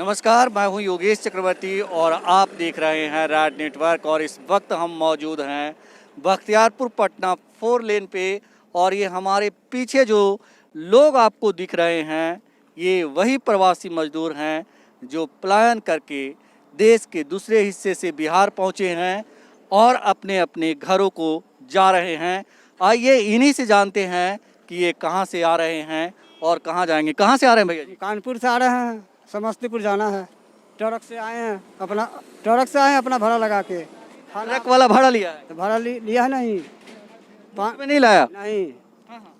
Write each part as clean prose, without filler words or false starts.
नमस्कार, मैं हूं योगेश चक्रवर्ती और आप देख रहे हैं रैड नेटवर्क। और इस वक्त हम मौजूद हैं बख्तियारपुर पटना 4 लेन पे। और ये हमारे पीछे जो लोग आपको दिख रहे हैं, ये वही प्रवासी मजदूर हैं जो पलायन करके देश के दूसरे हिस्से से बिहार पहुंचे हैं और अपने अपने घरों को जा रहे हैं। आइए इन्हीं से जानते हैं कि ये कहाँ से आ रहे हैं और कहाँ जाएंगे। कहाँ से आ रहे हैं भैया जी? कानपुर से आ रहे हैं, समस्तीपुर जाना है। ट्रक से आए हैं, अपना भाड़ा लगा के। ट्रक वाला भाड़ा लिया है? तो भाड़ा लिया है नहीं, में नहीं लाया? नहीं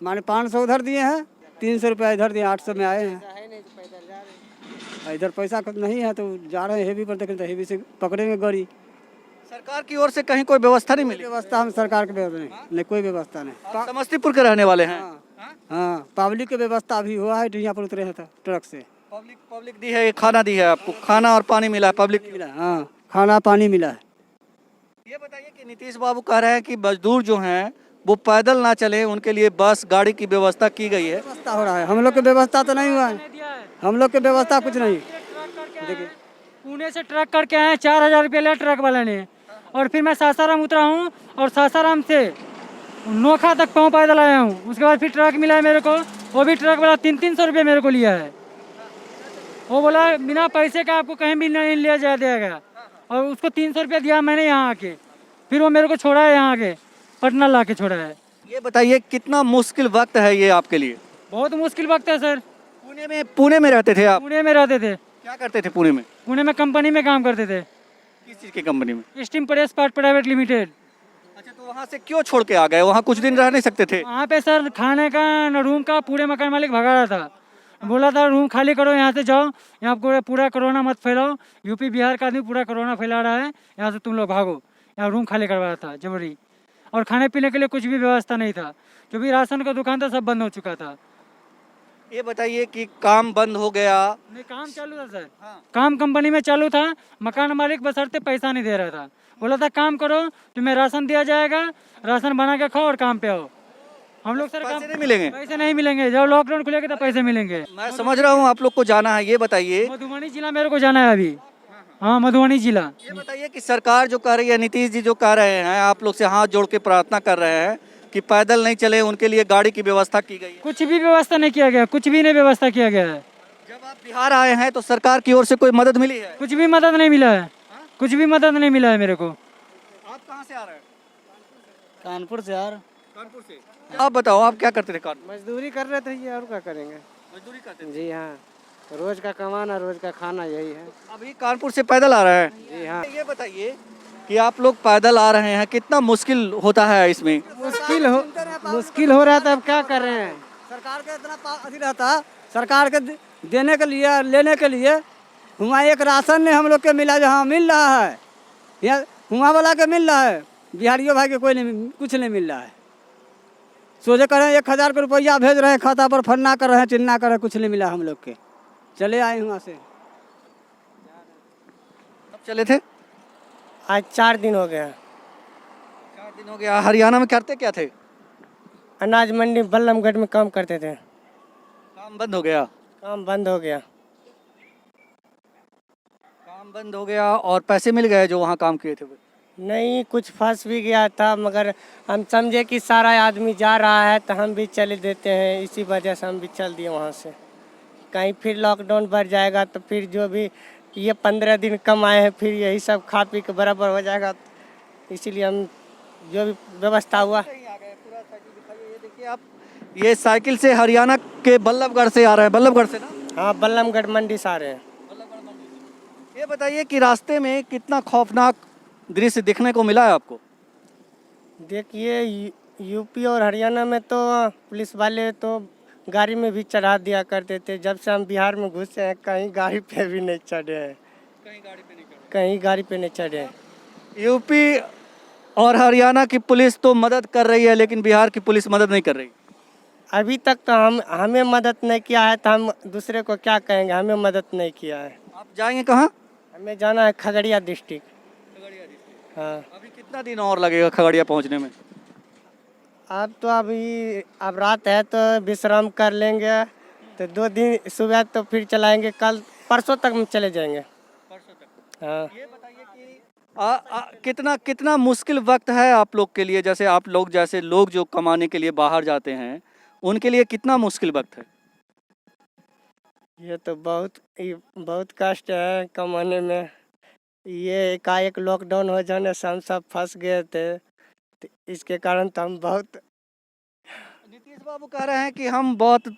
माने 500 उधर दिए हैं, 300 रुपया इधर दिए, 800 में आए हैं। इधर पैसा नहीं है तो जा रहे हैं हेवी पर, देखें तो हेवी से पकड़ेंगे गाड़ी। सरकार की ओर से कहीं कोई व्यवस्था नहीं मिली? व्यवस्था हम सरकार के व्यवस्था नहीं, कोई व्यवस्था नहीं। आप समस्तीपुर के रहने वाले हैं? हाँ, पब्लिक की व्यवस्था अभी हुआ है, यहाँ पर उतरे हैं ट्रक से। पब्लिक दी है, खाना दी है आपको, खाना और पानी मिला है पब्लिक मिला। हाँ, खाना पानी मिला है। ये बताइए कि नीतीश बाबू कह रहे हैं कि मजदूर जो हैं वो पैदल ना चले, उनके लिए बस गाड़ी की व्यवस्था की गई है। व्यवस्था हो रहा है, हम लोग की व्यवस्था तो नहीं हुआ है, हम लोग की व्यवस्था कुछ नहीं। देखिए पुणे से ट्रक करके आए, 4,000 रुपये लिया ट्रक वाले ने। और फिर मैं सासाराम उतरा हूँ और सासाराम से नोखा तक पाँव पैदल आया हूँ। उसके बाद फिर ट्रक मिला है मेरे को, वो भी ट्रक वाला 300-300 रुपये मेरे को लिया है। वो बोला बिना पैसे का आपको कहीं भी नहीं लिया जा देगा, और उसको 300 रुपये दिया मैंने यहाँ आके। फिर वो मेरे को छोड़ा है, यहाँ आके पटना ला के छोड़ा है। ये बताइए कितना मुश्किल वक्त है ये आपके लिए? बहुत मुश्किल वक्त है सर। पुणे में रहते थे आप? पुणे में रहते थे। क्या करते थे पुणे में? पुणे में कंपनी में काम करते थे। किस चीज़ की कंपनी में? Steam press part private limited. अच्छा, तो वहाँ से क्यों छोड़ के आ गए? वहाँ कुछ दिन रह नहीं सकते थे? वहाँ पे सर खाने का न रूम का पूरे मकान मालिक भगा रहा था, बोला था रूम खाली करो, यहाँ से जाओ, यहाँ पूरा कोरोना मत फैलाओ, यूपी बिहार का आदमी पूरा कोरोना फैला रहा है, यहाँ से तुम लोग भागो। यहाँ रूम खाली करवाया था जबरी, और खाने पीने के लिए कुछ भी व्यवस्था नहीं था। जो भी राशन का दुकान था सब बंद हो चुका था। ये बताइए कि काम बंद हो गया? नहीं, काम चालू था सर। काम कंपनी में चालू था, मकान मालिक बशर्ते पैसा नहीं दे रहा था। बोला था काम करो, तुम्हें राशन दिया जाएगा, राशन बना के खाओ और काम पे आओ। हम लोग सर पैसे नहीं मिलेंगे? पैसे नहीं मिलेंगे, जब लॉकडाउन खुलेगा तो पैसे मिलेंगे। मैं समझ रहा हूँ आप लोग को जाना है। ये बताइए, मधुबनी जिला मेरे को जाना है अभी। हाँ, मधुबनी जिला। ये बताइए कि सरकार जो कर रही है, नीतीश जी जो कह रहे हैं, आप लोग से हाथ जोड़ के प्रार्थना कर रहे हैं कि पैदल नहीं चले, उनके लिए गाड़ी की व्यवस्था की गई है। कुछ भी व्यवस्था नहीं किया गया, कुछ भी नहीं व्यवस्था किया गया है। जब आप बिहार आए हैं तो सरकार की ओर से कोई मदद मिली है? कुछ भी मदद नहीं मिला है, कुछ भी मदद नहीं मिला है मेरे को। आप कहाँ से आ रहे हैं? कानपुर से यार। कानपुर से। आप बताओ, आप क्या करते थे कानपुर? मजदूरी कर रहे थे ये, और क्या करेंगे। मजदूरी करते थे? जी हाँ, रोज का कमाना रोज का खाना यही है। अभी कानपुर से पैदल आ रहे हैं? जी हाँ। ये बताइए कि आप लोग पैदल आ रहे हैं, कितना मुश्किल होता है इसमें? मुश्किल हो रहा था, अब क्या कर रहे हैं। सरकार का इतना अथी रहता, सरकार के देने के लिए लेने के लिए हुआ एक राशन ने हम लोग के मिला, जहाँ मिल रहा है यहाँ हुआ वाला के मिल रहा है, बिहारियों भाई के कोई नहीं, कुछ नहीं मिल रहा है। सोचे कर रहे हैं 1,000 का रुपया भेज रहे हैं खाता पर, फन्ना कर रहे हैं, चिन्ना कर रहे हैं, कुछ नहीं मिला हम लोग के। चले आए वहाँ से। कब चले थे? आज 4 दिन हो गया। 4 दिन हो गया। हरियाणा में करते क्या थे? अनाज मंडी बल्लमगढ़ में काम करते थे। काम बंद हो गया? काम बंद हो गया। काम बंद हो गया और पैसे मिल गए जो वहाँ काम किए थे? नहीं, कुछ फंस भी गया था, मगर हम समझे कि सारा आदमी जा रहा है तो हम भी चले देते हैं, इसी वजह से हम भी चल दिए वहाँ से। कहीं फिर लॉकडाउन बढ़ जाएगा तो फिर जो भी ये 15 दिन कम आए हैं, फिर यही सब खा पी के बराबर हो जाएगा, इसीलिए हम जो भी व्यवस्था हुआ। देखिए आप, ये साइकिल से हरियाणा के बल्लभगढ़ से आ रहे हैं। बल्लभगढ़ से ना? हाँ, बल्लमगढ़ मंडी से आ रहे हैं। ये बताइए कि रास्ते में कितना खौफनाक दृश्य देखने को मिला है आपको? देखिए, यूपी और हरियाणा में तो पुलिस वाले तो गाड़ी में भी चढ़ा दिया करते थे। जब से हम बिहार में घुसे हैं, कहीं गाड़ी पे भी नहीं चढ़े हैं। कहीं गाड़ी पे नहीं चढ़े हैं। यूपी और हरियाणा की पुलिस तो मदद कर रही है, लेकिन बिहार की पुलिस मदद नहीं कर रही। अभी तक तो हमें मदद नहीं किया है, तो हम दूसरे को क्या कहेंगे। हमें मदद नहीं किया है। आप जाएंगे कहाँ? हमें जाना है खगड़िया डिस्ट्रिक्ट। हाँ। अभी कितना दिन और लगेगा खगड़िया पहुँचने में? अब रात है तो विश्राम कर लेंगे, तो 2 दिन सुबह तो फिर चलाएंगे। कल परसों तक हम चले जाएंगे। परसों तक। हाँ। ये बताइए कि कितना कितना मुश्किल वक्त है आप लोग के लिए, जैसे आप लोग जैसे लोग जो कमाने के लिए बाहर जाते हैं उनके लिए कितना मुश्किल वक्त है? ये तो बहुत कष्ट है कमाने में। ये एकाएक लॉकडाउन हो जाने से हम सब फंस गए थे, तो इसके कारण तो हम बहुत। नीतीश बाबू कह रहे हैं कि हम बहुत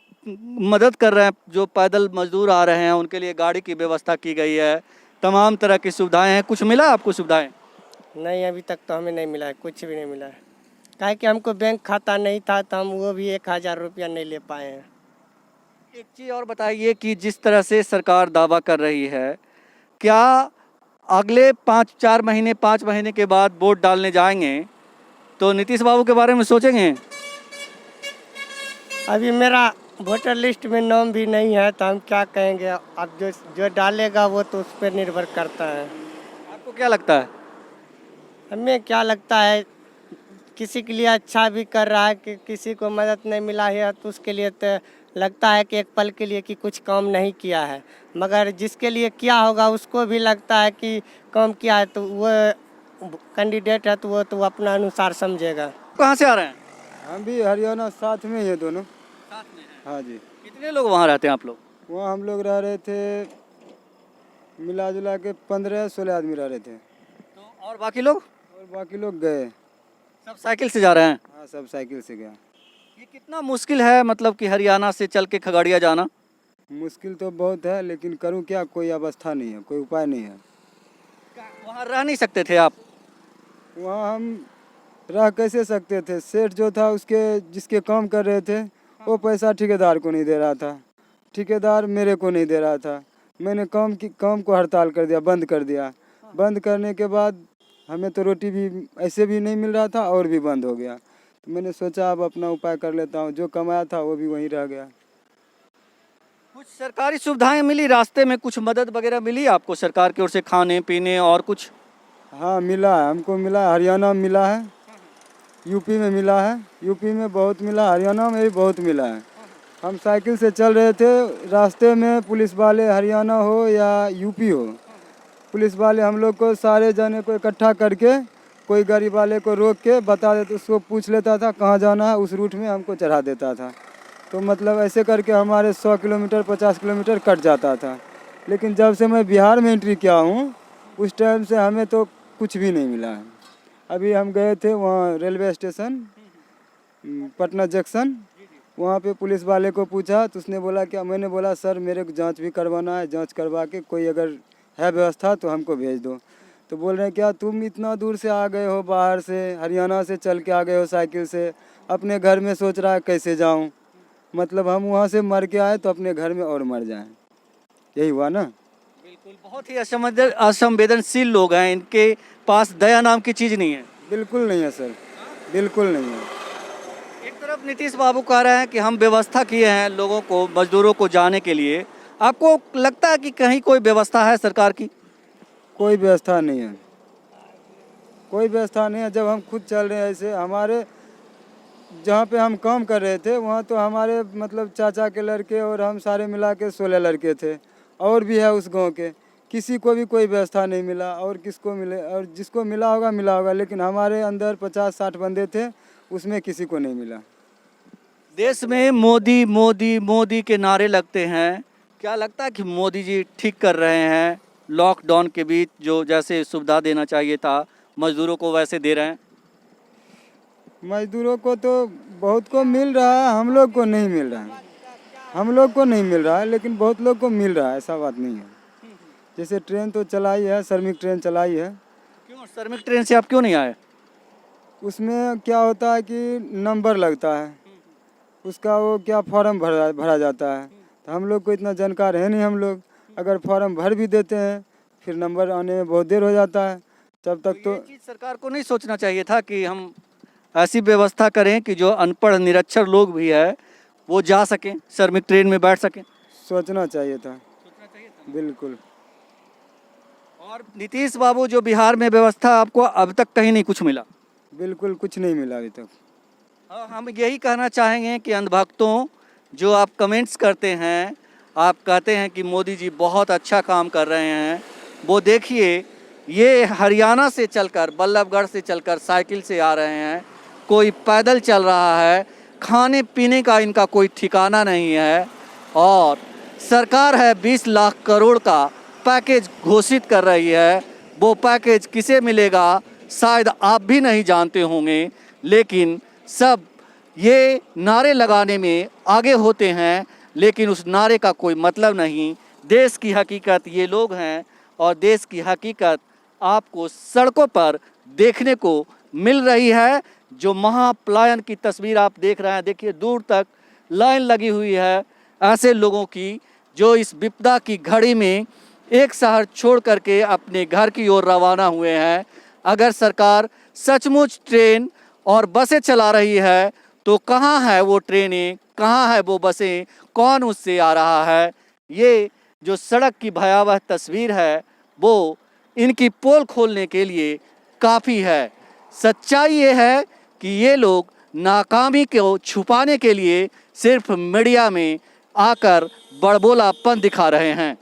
मदद कर रहे हैं, जो पैदल मजदूर आ रहे हैं उनके लिए गाड़ी की व्यवस्था की गई है, तमाम तरह की सुविधाएं हैं। कुछ मिला आपको सुविधाएं? नहीं, अभी तक तो हमें नहीं मिला है, कुछ भी नहीं मिला है। काहे कि हमको बैंक खाता नहीं था, तो हम वो भी 1000 रुपया नहीं ले पाए हैं। एक चीज़ और बताइए कि जिस तरह से सरकार दावा कर रही है, क्या अगले 5 महीने के बाद वोट डालने जाएंगे तो नीतीश बाबू के बारे में सोचेंगे? अभी मेरा वोटर लिस्ट में नाम भी नहीं है, तो हम क्या कहेंगे। अब जो डालेगा वो तो उस पर निर्भर करता है। आपको क्या लगता है? हमें क्या लगता है, किसी के लिए अच्छा भी कर रहा है, कि किसी को मदद नहीं मिला है तो उसके लिए तो लगता है कि एक पल के लिए कि कुछ काम नहीं किया है, मगर जिसके लिए किया होगा उसको भी लगता है कि काम किया है, तो वो कैंडिडेट है तो वो अपना अनुसार समझेगा। कहाँ से आ रहे हैं? हम भी हरियाणा साथ में ही है दोनों। साथ में हैं। हाँ जी। कितने लोग वहाँ रहते हैं आप लोग? वहाँ हम लोग रह रहे थे, मिला जुला के 15-16 आदमी रह रहे थे, तो और बाकी लोग? और बाकी लोग गए। सब साइकिल से जा रहे हैं? हाँ, सब साइकिल से गया। ये कितना मुश्किल है, मतलब कि हरियाणा से चल के खगड़िया जाना? मुश्किल तो बहुत है, लेकिन करूँ क्या, कोई अवस्था नहीं है, कोई उपाय नहीं है। वहाँ रह नहीं सकते थे आप? वहाँ हम रह कैसे सकते थे? सेठ जो था उसके जिसके काम कर रहे थे वो पैसा ठेकेदार को नहीं दे रहा था, ठेकेदार मेरे को नहीं दे रहा था। मैंने काम को हड़ताल कर दिया, बंद कर दिया। बंद करने के बाद हमें तो रोटी भी ऐसे भी नहीं मिल रहा था और भी बंद हो गया। तो मैंने सोचा अब अपना उपाय कर लेता हूँ, जो कमाया था वो भी वहीं रह गया। कुछ सरकारी सुविधाएं मिली रास्ते में? कुछ मदद वगैरह मिली आपको सरकार की ओर से, खाने पीने और कुछ? हाँ, मिला है, हमको मिला है। हरियाणा में मिला है, यूपी में मिला है। यूपी में बहुत मिला, हरियाणा में भी बहुत मिला है। हम साइकिल से चल रहे थे, रास्ते में पुलिस वाले, हरियाणा हो या यूपी हो, पुलिस वाले हम लोग को सारे जने को इकट्ठा करके कोई गरीब वाले को रोक के बता देते, उसको पूछ लेता था कहाँ जाना है, उस रूट में हमको चढ़ा देता था। तो मतलब ऐसे करके हमारे 100 किलोमीटर 50 किलोमीटर कट जाता था। लेकिन जब से मैं बिहार में एंट्री किया हूँ उस टाइम से हमें तो कुछ भी नहीं मिला है। अभी हम गए थे वहाँ रेलवे स्टेशन पटना जंक्शन, वहाँ पे पुलिस वाले को पूछा तो उसने बोला क्या, मैंने बोला सर मेरे को जांच भी करवाना है, जांच करवा के कोई अगर है व्यवस्था तो हमको भेज दो। तो बोल रहे हैं क्या तुम इतना दूर से आ गए हो, बाहर से हरियाणा से चल के आ गए हो साइकिल से, अपने घर में सोच रहा है कैसे जाऊँ, मतलब हम वहाँ से मर के आए तो अपने घर में और मर जाएं, यही हुआ ना। बिल्कुल, बहुत ही असंवेदनशील लोग हैं, इनके पास दया नाम की चीज़ नहीं है। बिल्कुल नहीं है सर, बिल्कुल नहीं है। एक तरफ नीतीश बाबू कह रहे हैं कि हम व्यवस्था किए हैं लोगों को, मजदूरों को जाने के लिए। आपको लगता है कि कहीं कोई व्यवस्था है सरकार की? कोई व्यवस्था नहीं है, कोई व्यवस्था नहीं है। जब हम खुद चल रहे हैं ऐसे, हमारे जहाँ पे हम काम कर रहे थे वहाँ तो हमारे मतलब चाचा के लड़के और हम सारे मिला के 16 लड़के थे, और भी है उस गांव के, किसी को भी कोई व्यवस्था नहीं मिला। और किसको मिले, और जिसको मिला होगा, लेकिन हमारे अंदर 50-60 बंदे थे, उसमें किसी को नहीं मिला। देश में मोदी मोदी मोदी के नारे लगते हैं, क्या लगता है कि मोदी जी ठीक कर रहे हैं? लॉकडाउन के बीच जो जैसे सुविधा देना चाहिए था मजदूरों को वैसे दे रहे हैं? मजदूरों को तो बहुत को मिल रहा है, हम लोग को नहीं मिल रहा है। हम लोग को नहीं मिल रहा है, लेकिन बहुत लोग को मिल रहा है, ऐसा बात नहीं है। जैसे ट्रेन तो चलाई है, श्रमिक ट्रेन चलाई है। क्यों श्रमिक ट्रेन से आप क्यों नहीं आए? उसमें क्या होता है कि नंबर लगता है, उसका वो क्या फॉर्म भरा जाता है, तो हम लोग को इतना जानकार है नहीं। हम लोग अगर फॉर्म भर भी देते हैं फिर नंबर आने में बहुत देर हो जाता है, तब तक तो ये चीज़ सरकार को नहीं सोचना चाहिए था कि हम ऐसी व्यवस्था करें कि जो अनपढ़ निरक्षर लोग भी है वो जा सकें, श्रमिक ट्रेन में बैठ सकें? सोचना चाहिए था, बिल्कुल। और नीतीश बाबू जो बिहार में व्यवस्था, आपको अब तक कहीं नहीं कुछ मिला? बिल्कुल कुछ नहीं मिला अभी तक। हम यही कहना चाहेंगे कि अंधभक्तों, जो आप कमेंट्स करते हैं, आप कहते हैं कि मोदी जी बहुत अच्छा काम कर रहे हैं, वो देखिए ये हरियाणा से चलकर, बल्लभगढ़ से चलकर साइकिल से आ रहे हैं, कोई पैदल चल रहा है, खाने पीने का इनका कोई ठिकाना नहीं है। और सरकार है 20 लाख करोड़ का पैकेज घोषित कर रही है। वो पैकेज किसे मिलेगा शायद आप भी नहीं जानते होंगे, लेकिन सब ये नारे लगाने में आगे होते हैं, लेकिन उस नारे का कोई मतलब नहीं। देश की हकीकत ये लोग हैं और देश की हकीकत आपको सड़कों पर देखने को मिल रही है। जो महापलायन की तस्वीर आप देख रहे हैं, देखिए दूर तक लाइन लगी हुई है ऐसे लोगों की जो इस विपदा की घड़ी में एक शहर छोड़ करके अपने घर की ओर रवाना हुए हैं। अगर सरकार सचमुच ट्रेन और बसें चला रही है तो कहाँ है वो ट्रेनें, कहाँ है वो बसें, कौन उससे आ रहा है? ये जो सड़क की भयावह तस्वीर है वो इनकी पोल खोलने के लिए काफ़ी है। सच्चाई ये है कि ये लोग नाकामी को छुपाने के लिए सिर्फ मीडिया में आकर बड़बोलापन दिखा रहे हैं।